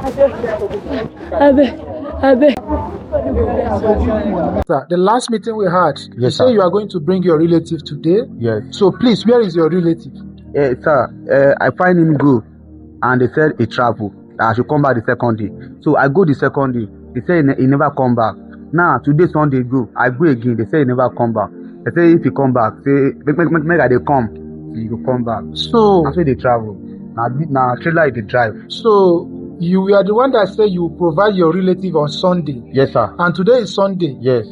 Sir, the last meeting we had, you Yes, say sir. you are going to bring your relative today. Yes. So please, where is your relative? Sir, I find him go, and they said he travel. I should come back the second day. So I go the second day. They say he never come back. Now today Sunday go. I go again. They say he never come back. They say if he come back, say make I dey come. So he go come back. So, After they travel. Now trailer they drive. so you are the one that said you provide your relative on Sunday. Yes, sir. And today is Sunday. Yes.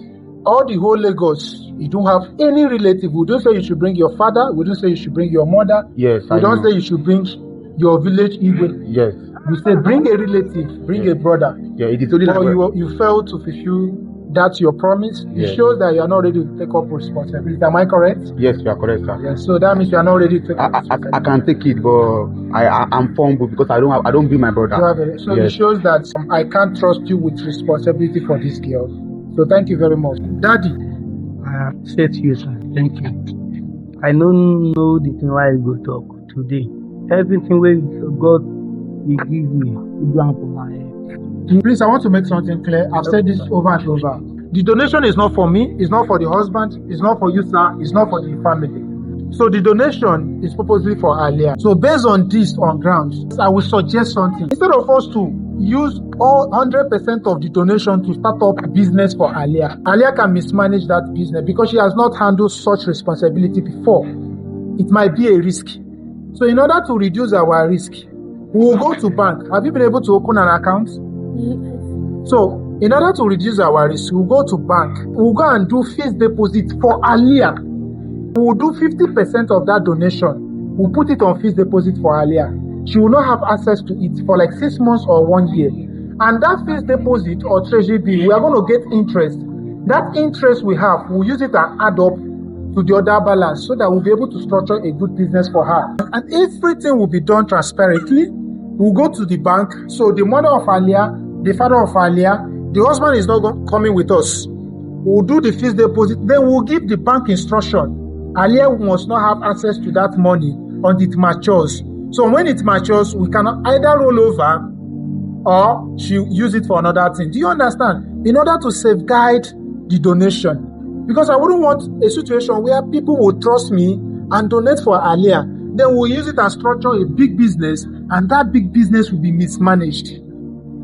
All the whole Lagos, you don't have any relative. We don't say you should bring your father. We don't say you should bring your mother. Yes. We don't say you should bring your village even. Yes. We say bring a relative, bring a brother. Yeah. It is only But like you failed to fulfill that your promise. It Yes. shows that you are not ready to take up responsibility. Am I correct? Yes, you are correct, sir. Yes. So that means you are not ready to take up I responsibility. can take it, but I'm fumble because I don't be my brother. So Yes. it shows that I can't trust you with responsibility for this girl. So thank you very much. Daddy, I say to you, sir, thank you. I don't know the thing why I go talk today. Everything where God will give me, He do am for my head. please, I want to make something clear. I've said this over and over. The donation is not for me, it's not for the husband, it's not for you, sir, it's not for the family. So the donation is purposely for Aliyah. So based on this, on grounds, I will suggest something. Instead of us to use all 100% of the donation to start up a business for Aliyah, Aliyah can mismanage that business because she has not handled such responsibility before. It might be a risk. So in order to reduce our risk, we will go to bank. Have you been able to open an account? So in order to reduce our risk, we'll go to bank. We'll go and do fixed deposit for Aliyah. We'll do 50% of that donation. We'll put it on fixed deposit for Aliyah. She will not have access to it for like 6 months or 1 year. And that fixed deposit or treasury bill, we are going to get interest. That interest we have, we'll use it and add up to the other balance so that we'll be able to structure a good business for her. And everything will be done transparently. We'll go to the bank. So the mother of Aliyah, the father of Aliyah, the husband is not coming with us. We'll do the fixed deposit. Then we'll give the bank instruction. Aliyah must not have access to that money until it matures. So when it matures, we can either roll over or she use it for another thing. Do you understand? In order to safeguard the donation. Because I wouldn't want a situation where people will trust me and donate for Aliyah. Then we'll use it and structure a big business, and that big business will be mismanaged.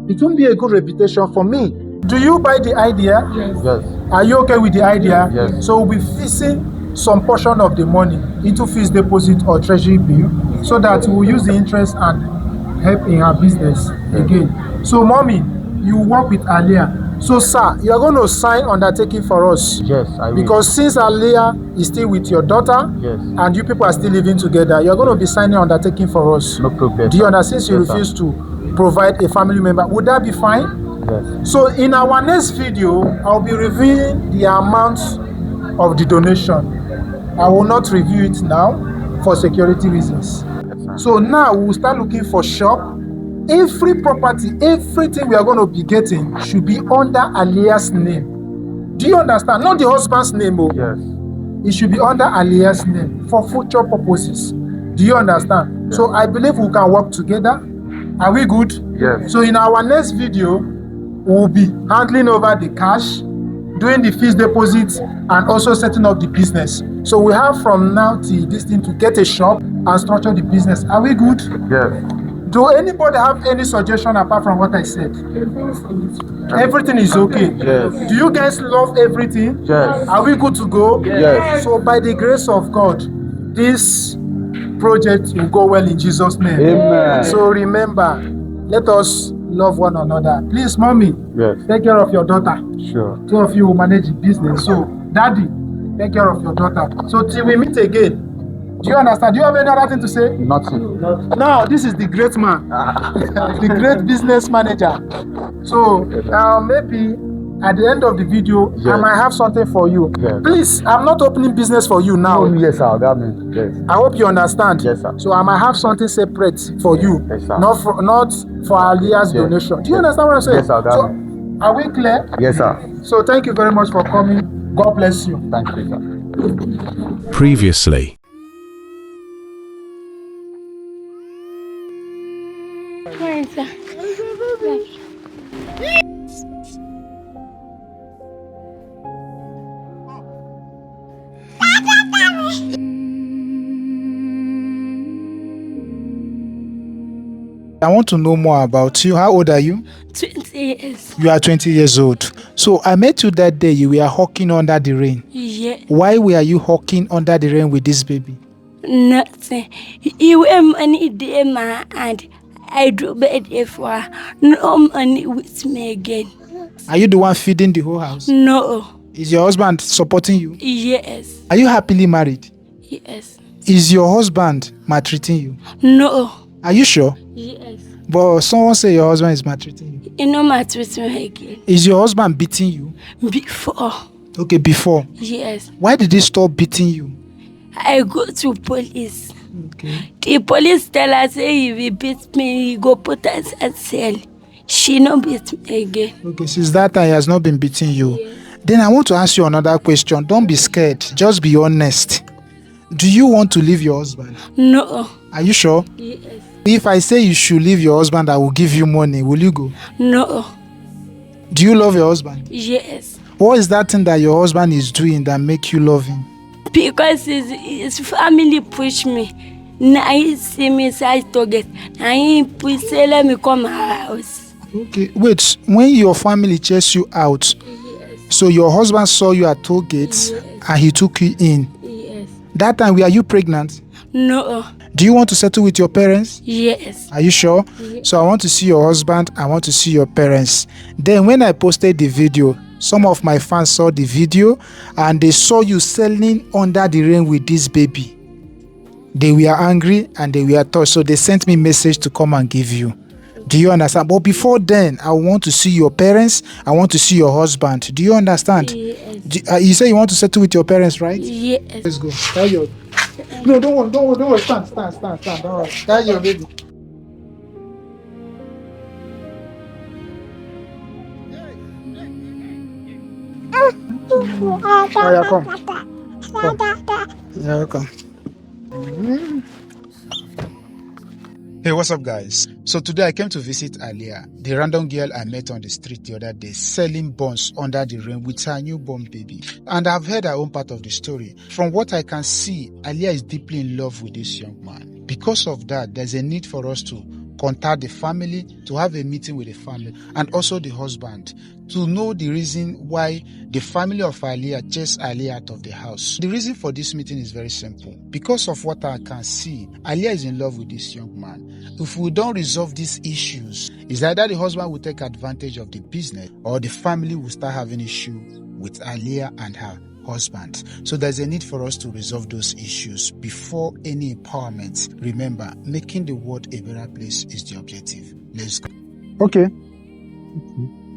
It won't be a good reputation for me. Do you buy the idea? Yes. Are you okay with the idea? Yes. So we'll be fixing some portion of the money into fixed deposit or treasury bill so that we'll use the interest and help in her business again. So mommy, you work with Aliyah. So sir, you are going to sign undertaking for us. Yes, I will. Because since Aliyah is still with your daughter, Yes. and you people are still living together, you're going to be signing undertaking for us. No problem. Do you understand? Since you Yes, sir. refuse to provide a family member, would that be fine? Yes. So in our next video, I'll be reviewing the amount of the donation. I will not review it now for security reasons. Yes, sir. So now we'll start looking for shop. Every property, everything we are going to be getting should be under Aliyah's name. Do you understand? Not the husband's name. Oh. Yes. It should be under Aliyah's name for future purposes. Do you understand? Yes. So I believe we can work together. Are we good? Yes. So in our next video, we'll be handling over the cash, doing the fixed deposits, and also setting up the business. So we have from now till this thing to get a shop and structure the business. Are we good? Yes. Do anybody have any suggestion apart from what I said? Everything is okay. Yes. Do you guys love everything? Yes. Are we good to go? Yes. So by the grace of God, this project will go well in Jesus' name. Amen. So remember, let us love one another. Please, mommy, Yes. take care of your daughter. Sure. Two of you will manage the business. So, daddy, take care of your daughter. So till we meet again. Do you understand? Do you have any other thing to say? Nothing. Now, this is the great man, the great business manager. So maybe at the end of the video, Yes. I might have something for you. Yes. Please, I'm not opening business for you now. Oh, yes, sir. That means yes. I hope you understand. Yes, sir. So I might have something separate for you, Yes, sir. not for Aliyah's Yes. donation. Do you Yes. understand what I'm saying? Yes, sir. That So, means are we clear? yes, sir. So thank you very much for coming. God bless you. Thank you, sir. Previously. Fine, sir. I want to know more about you. How old are you? 20 years. You are 20 years old. So I met you that day. You were hawking under the rain. Yeah. Why were you hawking under the rain with this baby? Nothing. You have money there, my hand. I do better for her. No money with me again. Are you the one feeding the whole house? No. Is your husband supporting you? Yes. Are you happily married? Yes. Is your husband maltreating you? No. Are you sure? Yes. But someone say your husband is maltreating you. You know my treatment again. Is your husband beating you? Before. Okay, before. Yes. Why did he stop beating you? I go to police. Okay. The police tell us say if he beat me, he go put us at cell. She no beat me again. Okay, since that time he has not been beating you. Yes. Then I want to ask you another question. Don't be scared. Just be honest. Do you want to leave your husband? No. Are you sure? Yes. If I say you should leave your husband, I will give you money. Will you go? No. Do you love your husband? Yes. What is that thing that your husband is doing that make you love him? Because his family push me. Now he see me side target. Now he push say let me come our house. Okay, wait. When your family chased you out, Yes. so your husband saw you at toll gates Yes. and he took you in. Yes. That time, were you pregnant? No. Do you want to settle with your parents? Yes. Are you sure? Yes. So I want to see your husband. I want to see your parents. Then when I posted the video, some of my fans saw the video and they saw you selling under the rain with this baby. They were angry and they were touched. So they sent me a message to come and give you. Do you understand? But before then, I want to see your parents. I want to see your husband. Do you understand? Yes. You say you want to settle with your parents, right? Yes. Let's go. Tell your... No, don't worry. Stand. Don't worry. Tell your baby. Oh, yeah, come. Yeah, come. Hey, what's up, guys? So today I came to visit Aliyah, the random girl I met on the street the other day, selling buns under the rain with her newborn baby. And I've heard her own part of the story. From what I can see, Aliyah is deeply in love with this young man. Because of that, there's a need for us to contact the family, to have a meeting with the family, and also the husband, to know the reason why the family of Aliyah chased Aliyah out of the house. The reason for this meeting is very simple. Because of what I can see, Aliyah is in love with this young man. If we don't resolve these issues, it's either the husband will take advantage of the business or the family will start having issue with Aliyah and her husband. So there's a need for us to resolve those issues before any empowerment. Remember, making the world a better place is the objective. Let's go. Okay.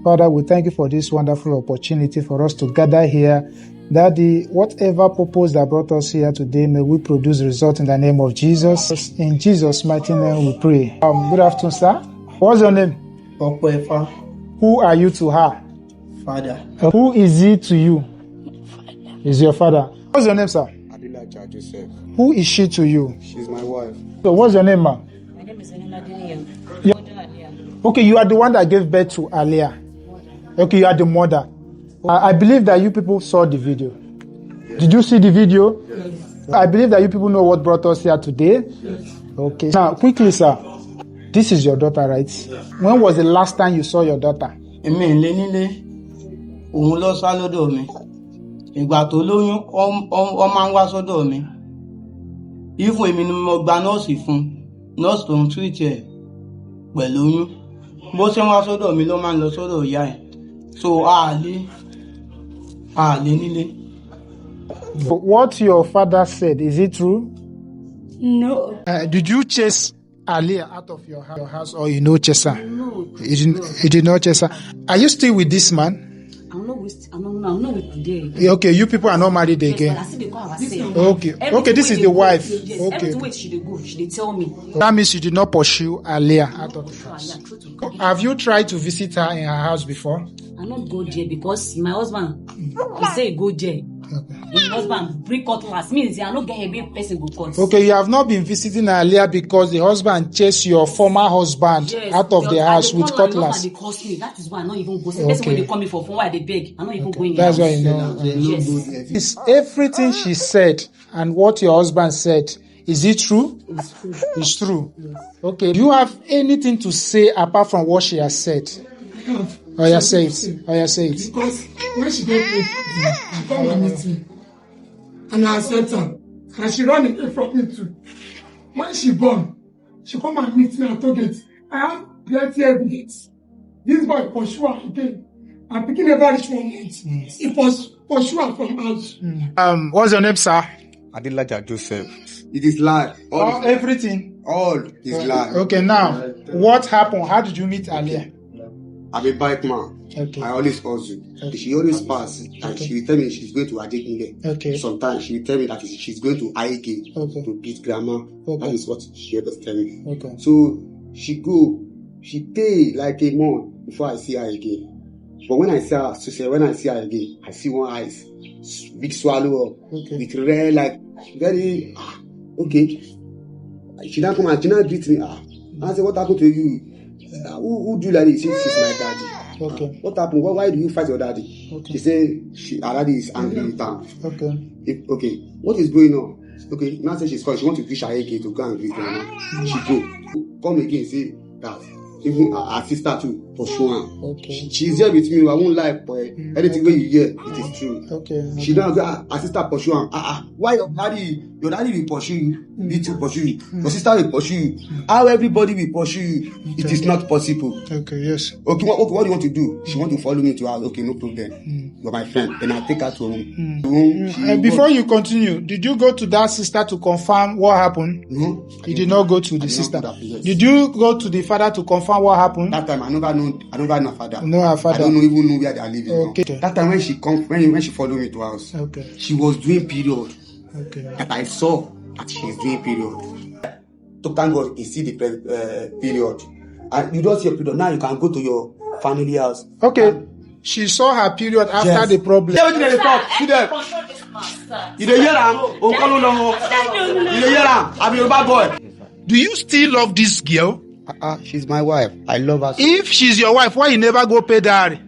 Father, we thank you for this wonderful opportunity for us to gather here. Daddy, whatever purpose that brought us here today, may we produce result in the name of Jesus. In Jesus' mighty name we pray. Good afternoon, sir. What's your name? Okwefa, Who are you to her? father. Who is he to you? Is your father. What's your name, sir? Aaliyah Joseph. Who is she to you? She's my wife. So what's your name, ma? My name is Aliyah. Yeah. Okay, you are the one that gave birth to Aliyah. Okay, you are the mother. I believe that you people saw the video. Yes. Did you see the video? Yes. I believe that you people know what brought us here today. Yes. Okay. Now, quickly, sir. This is your daughter, right? Yes. When was the last time you saw your daughter? Òun ló sá lọ́dọ̀ mi. Ìgbà tó lóyún, ó máa ń wá sọ́dọ̀ mi. Ifun èmi ni mo gba nọ́ọ̀sì fún. Nọ́ọ̀sì tó ń treat ẹ̀ pẹ̀lú oyún. Bó ṣe ń wá sọ́dọ̀ mi ló máa ń lọ sọ́dọ̀ ìyá ẹ̀. So, nílé. But what your father said, is it true? No. Did you chase Aliyah out of your house or you know chase her? No. You did not chase her. Are you still with this man? I'm not with today. Okay, you people are not married again. Yes, but I see they call herself. Okay, this is the wife. Yes, Okay. everything way she dey go, she dey tell me. That means you did not pursue Aliyah out of the house. Have you tried to visit her in her house before? I not go there because my husband, he say he go there. Okay. My husband bring cutlass means I not get a big person go cut. Okay, you have not been visiting Aliyah because the husband chased your former husband out of the house with cutlass. They cost me. That is why I not even go. The person when they call me for phone, why they beg. I not even going. That's why you know. Yes. It's everything she said and what your husband said Is it true? It's true. It's true. Yes. Okay. Do you have anything to say apart from what she has said? Oh, yeah, say it. Oh, yeah, say it. Because when she get paid, she come and meet me. And I accept her. And she run away from me too. When she born, she come and meet me at Target. I have plenty evidence. This boy pursue her again. I'm picking a very strong month. He pursue her from house. What's your name, sir? Aliyah Joseph. It is lie. Everything. All is lie. Okay, now, what happened? How did you meet Aliyah? I'm a bike man. Okay. I always hustle. Okay. She always pass. And she will tell me she's going to Adekunle. Okay. Sometimes she will tell me that she's going to IK Okay. to beat grandma. Okay. That is what she always tell me. Okay. So she pay like a month before I see her again. But when I see her again, I see one eyes, big swallow up, with red, like very okay. She now come and she now greet me. And I say, what happened to you? Who do like this? She's my daddy. Okay. What happened? Why do you fight your daddy? Okay. She say her daddy is angry with her. Okay. Okay. What is going on? Okay. Now say she's calling. She want to reach her AK to go and greet grandma. She go. Come again say that. Even her sister too pursue her. Okay. She's here with me. I won't lie, boy. Anything when you hear, it is true. Okay. She don't go. Her sister pursue her. Why your daddy will pursue you? Me too pursue you. Your sister will pursue you. How everybody will pursue you? It is not possible. Okay. Yes. Okay. What do you want to do? She want to follow me to her. Okay, no problem. You're my friend. Then I take her to home. Before you continue, did you go to that sister to confirm what happened? No. You did not go to the sister. Yes. Did you go to the father to confirm what happened? That time I never know her father. No, her father. I don't even know where they are living. Okay. Now. That time when she followed me to house, Okay. she was doing period. Okay. That I saw that she's doing period. To thank God, you see the period. And you don't see a period. Now you can go to your family house. Okay. She saw her period after the problem. Yeah, they talk. See them. You don't hear them? You don't hear them? I'm your bad boy. Do you still love this girl? She's my wife. I love her. If she's your wife, why you never go pay dowry?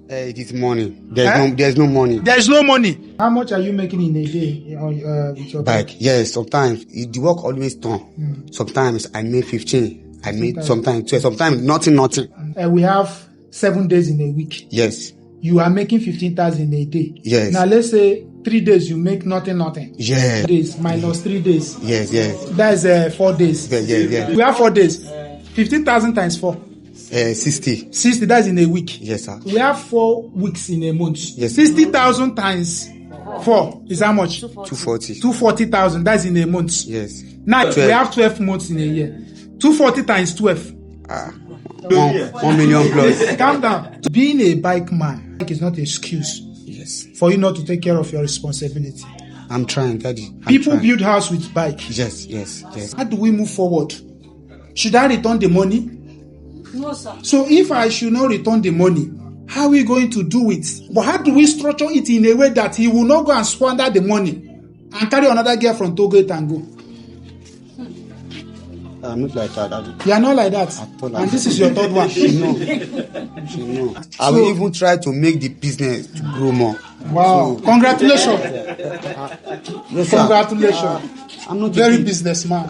It is money. There's no money. There's no money. How much are you making in a day with your bike? Yes, sometimes the work always turn. Sometimes I made 15. I made sometimes 12. Sometimes nothing. We have 7 days in a week. Yes. You are making 15,000 a day. Yes. Now let's say 3 days you make nothing. Yes. 3 days minus 3 days. Yes. That's 4 days. Yeah. We have 4 days. 15,000 times 4. 60. 60, that's in a week. Yes, sir. We have 4 weeks in a month. Yes. 60,000 times 4 is how much? 240. 240,000, that's in a month. Yes. Now 12. we have 12 months in a year. 240 times 12. 1 million plus. Calm down. Being a bike man is not an excuse. Yes. For you not to take care of your responsibility. I'm trying, Daddy. People build house with bike. Yes. How do we move forward? Should I return the money? No, sir. So if I should not return the money, how are we going to do it? But how do we structure it in a way that he will not go and squander the money and carry another girl from Togo and go? I'm not like that, Daddy. You are not like that. And this is your third one. She know. I will even try to make the business to grow more. Wow. Congratulations. Yes, sir. Congratulations. I'm not Very businessman.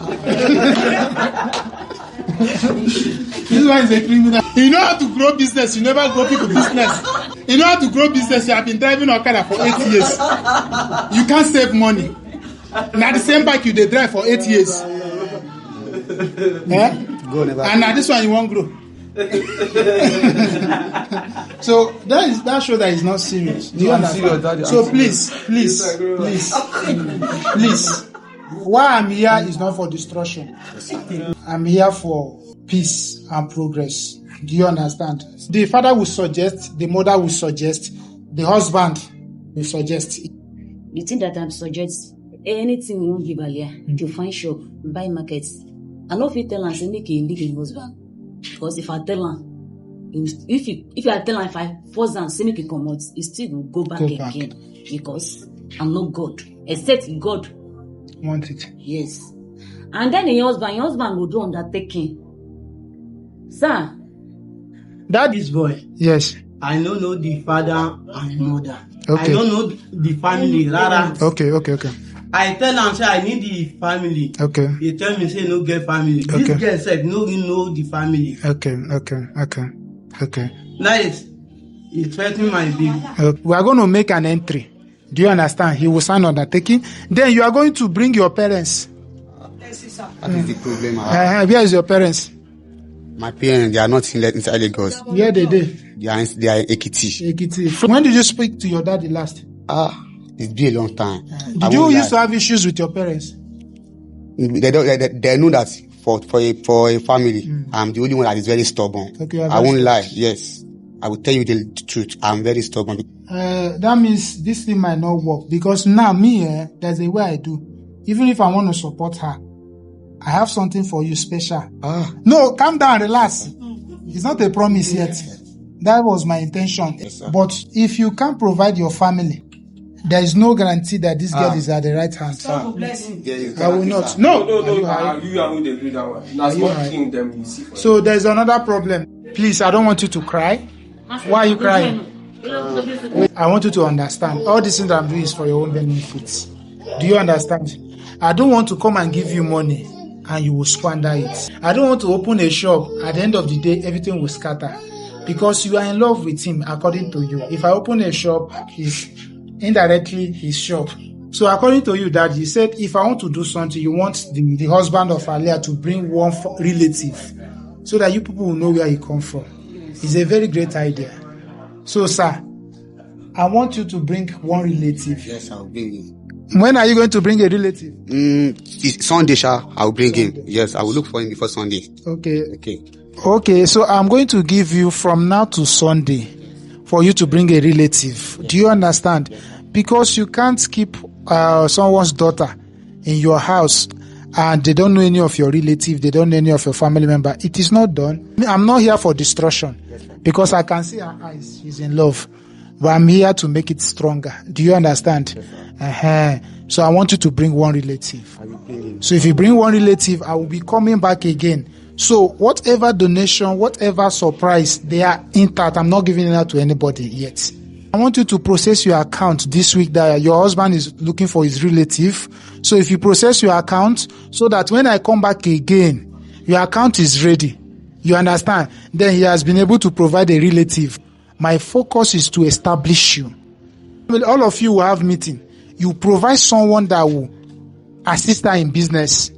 This one is a criminal. You know how to grow business, you never grow people business. You know how to grow business, you have been driving Okada for 8 years. You can't save money. Now the same bike you dey drive for 8 years. And now this one you won't grow. So that shows that it's not serious. Do you understand? Serious, so please. Why I'm here is not for destruction. I'm here for peace and progress. Do you understand? The father will suggest, the mother will suggest, the husband will suggest. The thing that I'm suggesting, anything we won't give Aliyah, to find shop, buy markets. I know if you tell her, say make a leave him husband. Because if I tell her, if I tell her, if I force her, say make it come out, he still will go back again. Because I'm not God. Except God want it. Yes. And then your husband will do undertaking. Sir. That is boy. Yes. I don't know the father and mother. Okay. I don't know the family. Rara. Okay. I tell am say I need the family. Okay. He tell me say no get family. Okay. This girl sef no really know the family. Okay. Now he threatening my baby. We are going to make an entry. Do you understand? He will sign undertaking. Then you are going to bring your parents. That is the problem. Where is your parents? My parents, they are not inside Lagos. Where they? They are Ekiti. Ekiti. When did you speak to your daddy last? It's been a long time. Did you used to have issues with your parents? They know that for a family, I'm the only one that is very stubborn. Okay, I won't lie. Yes, I will tell you the truth. I'm very stubborn. That means this thing might not work because now there's a way I do. Even if I want to support her, I have something for you special. No, calm down, relax. It's not a promise yet. That was my intention. Yes, but if you can't provide your family, there is no guarantee that this girl is at the right hand. I will not. No. You are going to do that one. That's one thing them you see. So there's another problem. Please, I don't want you to cry. Why are you crying? I want you to understand. All this thing that I'm doing is for your own benefits. Do you understand? I don't want to come and give you money and you will squander it. I don't want to open a shop. At the end of the day, everything will scatter. Because you are in love with him, according to you. If I open a shop, it's indirectly his shop. So according to you, Dad, you said if I want to do something, you want the husband of Aliyah to bring one relative so that you people will know where he come from. It's a very great idea. So, sir, I want you to bring one relative. Yes, I'll bring him. When are you going to bring a relative? Sunday, I'll bring him. Yes, I will look for him before Sunday. Okay, so I'm going to give you from now to Sunday for you to bring a relative. Do you understand? Because you can't keep someone's daughter in your house and they don't know any of your relatives, they don't know any of your family member. It is not done. I'm not here for destruction because I can see her eyes. She's in love. But I'm here to make it stronger. Do you understand? So I want you to bring one relative. So if you bring one relative, I will be coming back again. So whatever donation, whatever surprise, they are intact. I'm not giving it out to anybody yet. I want you to process your account this week that your husband is looking for his relative. So if you process your account so that when I come back again, your account is ready. You understand? Then he has been able to provide a relative. My focus is to establish you. All of you will have meeting. You provide someone that will assist her in business.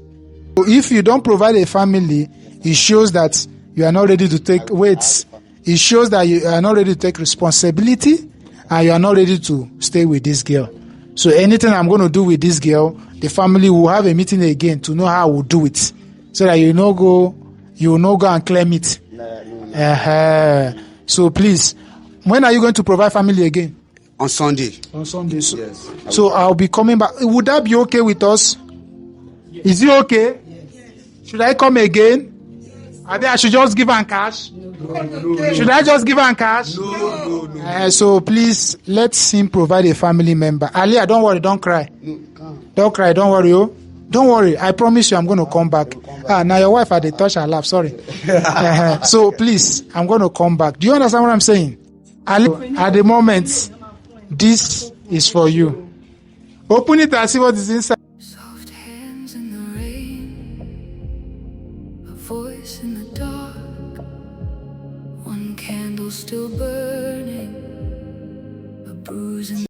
So if you don't provide a family, it shows that you are not ready to take weights. It shows that you are not ready to take responsibility and you are not ready to stay with this girl. So anything I'm going to do with this girl, the family will have a meeting again to know how I will do it. So that you will not go and claim it. So please, when are you going to provide family again? On Sunday. On Sunday. So, yes. So I'll be coming back. Would that be okay with us? Yes. Is it okay? Yes. Should I come again? I think I should just give her cash. No. Should I just give her cash? No. So please, let him provide a family member. Aliyah, don't worry, don't cry. Don't cry, don't worry. Oh. Don't worry, I promise you I'm going to come back. Now your wife had a touch her lap, sorry. So please, I'm going to come back. Do you understand what I'm saying? Ali, at the moment, this is for you. Open it and see what is inside. Soft hands in the rain, a voice in the dark, one candle still burning, a bruise in